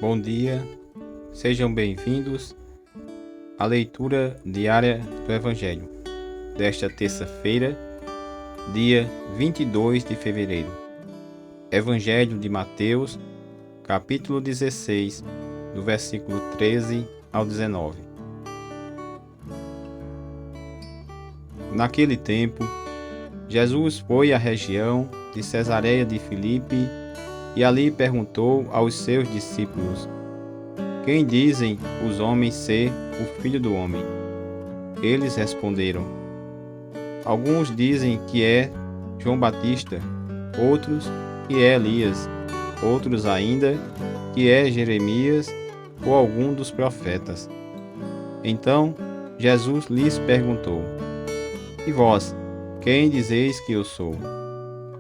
Bom dia, sejam bem-vindos à leitura diária do Evangelho desta terça-feira, dia 22 de fevereiro. Evangelho de Mateus, capítulo 16, do versículo 13 ao 19. Naquele tempo, Jesus foi à região de Cesareia de Filipe e ali perguntou aos seus discípulos: Quem dizem os homens ser o Filho do Homem? Eles responderam: Alguns dizem que é João Batista, outros que é Elias, outros ainda que é Jeremias ou algum dos profetas. Então Jesus lhes perguntou: E vós, quem dizeis que eu sou?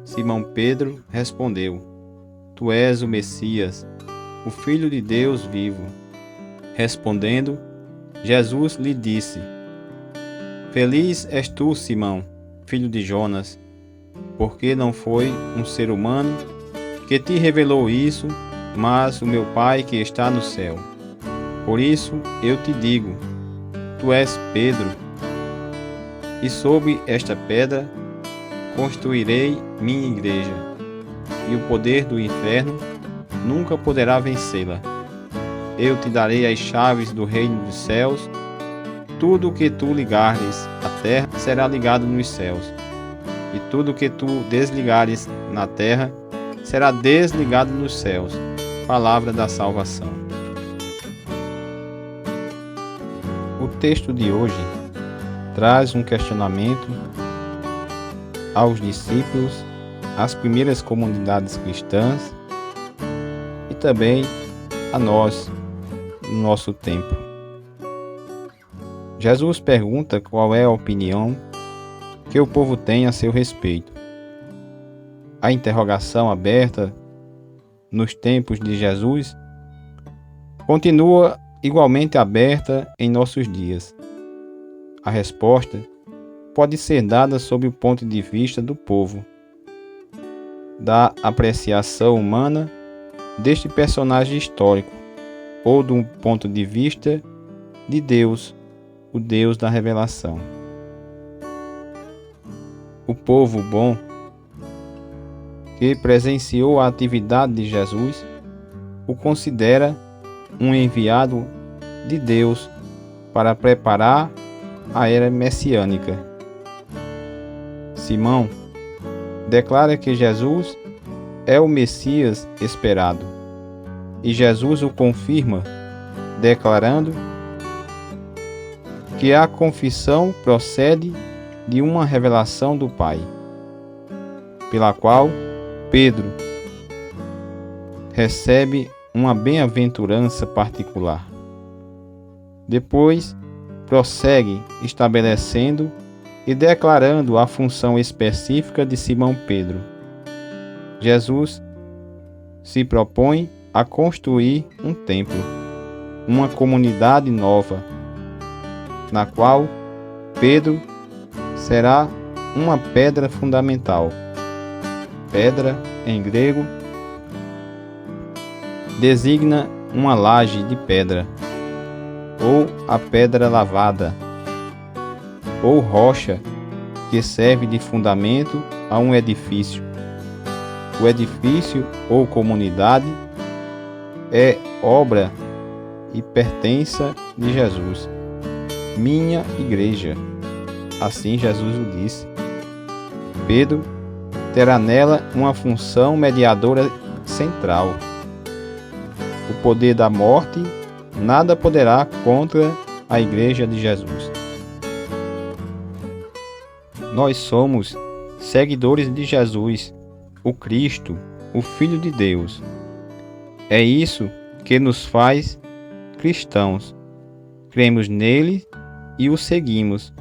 Simão Pedro respondeu: Tu és o Messias, o Filho de Deus vivo. Respondendo, Jesus lhe disse: Feliz és tu, Simão, filho de Jonas, porque não foi um ser humano que te revelou isso, mas o meu Pai que está no céu. Por isso eu te digo: Tu és Pedro, e sobre esta pedra construirei minha igreja, e o poder do inferno nunca poderá vencê-la. Eu te darei as chaves do reino dos céus. Tudo o que tu ligares na terra será ligado nos céus, e tudo o que tu desligares na terra será desligado nos céus. Palavra da salvação. O texto de hoje traz um questionamento aos discípulos, às primeiras comunidades cristãs e também a nós, no nosso tempo. Jesus pergunta qual é a opinião que o povo tem a seu respeito. A interrogação aberta nos tempos de Jesus continua igualmente aberta em nossos dias. A resposta pode ser dada sob o ponto de vista do povo, da apreciação humana deste personagem histórico, ou do ponto de vista de Deus, o Deus da revelação. O povo bom, que presenciou a atividade de Jesus, o considera um enviado de Deus para preparar a era messiânica. Simão declara que Jesus é o Messias esperado, e Jesus o confirma, declarando que a confissão procede de uma revelação do Pai, pela qual Pedro recebe uma bem-aventurança particular. Depois, prossegue estabelecendo e declarando a função específica de Simão Pedro. Jesus se propõe a construir um templo, uma comunidade nova, na qual Pedro será uma pedra fundamental. Pedra, em grego, designa uma laje de pedra, ou a pedra lavada, ou rocha que serve de fundamento a um edifício. O edifício ou comunidade é obra e pertença de Jesus. Minha igreja, assim Jesus o disse. Pedro terá nela uma função mediadora central. O poder da morte nada poderá contra a igreja de Jesus. Nós somos seguidores de Jesus, o Cristo, o Filho de Deus. É isso que nos faz cristãos. Cremos nele e o seguimos.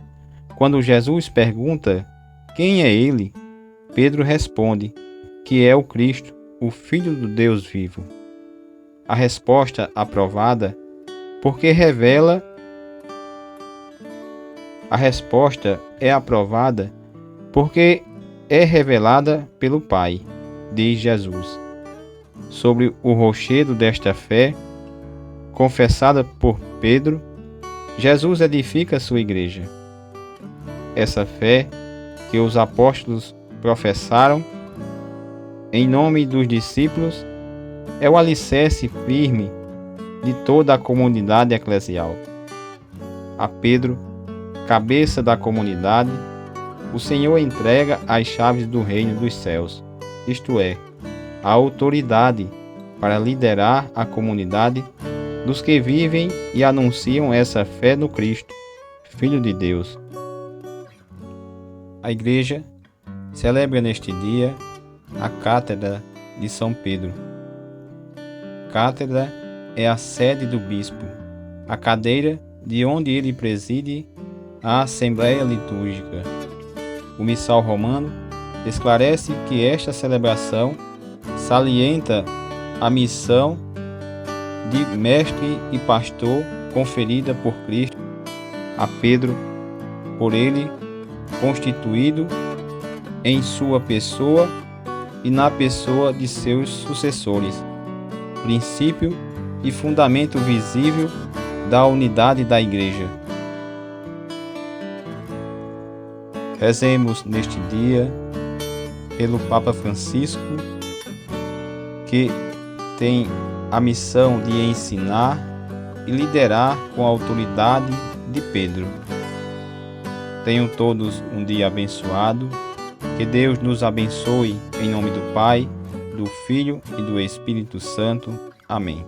Quando Jesus pergunta quem é ele, Pedro responde que é o Cristo, o Filho do Deus vivo. A resposta aprovada porque revela. A resposta é aprovada porque é revelada pelo Pai, diz Jesus. sobre o rochedo desta fé, confessada por Pedro, Jesus edifica sua igreja. Essa fé que os apóstolos professaram em nome dos discípulos é o alicerce firme de toda a comunidade eclesial. A Pedro, cabeça da comunidade, o Senhor entrega as chaves do reino dos céus, isto é, a autoridade para liderar a comunidade dos que vivem e anunciam essa fé no Cristo, Filho de Deus. A Igreja celebra neste dia a Cátedra de São Pedro. Cátedra é a sede do bispo, a cadeira de onde ele preside a Assembleia Litúrgica. O Missal Romano esclarece que esta celebração salienta a missão de mestre e pastor conferida por Cristo a Pedro, por ele constituído em sua pessoa e na pessoa de seus sucessores, princípio e fundamento visível da unidade da Igreja. Rezemos neste dia pelo Papa Francisco, que tem a missão de ensinar e liderar com a autoridade de Pedro. Tenham todos um dia abençoado. Que Deus nos abençoe em nome do Pai, do Filho e do Espírito Santo. Amém.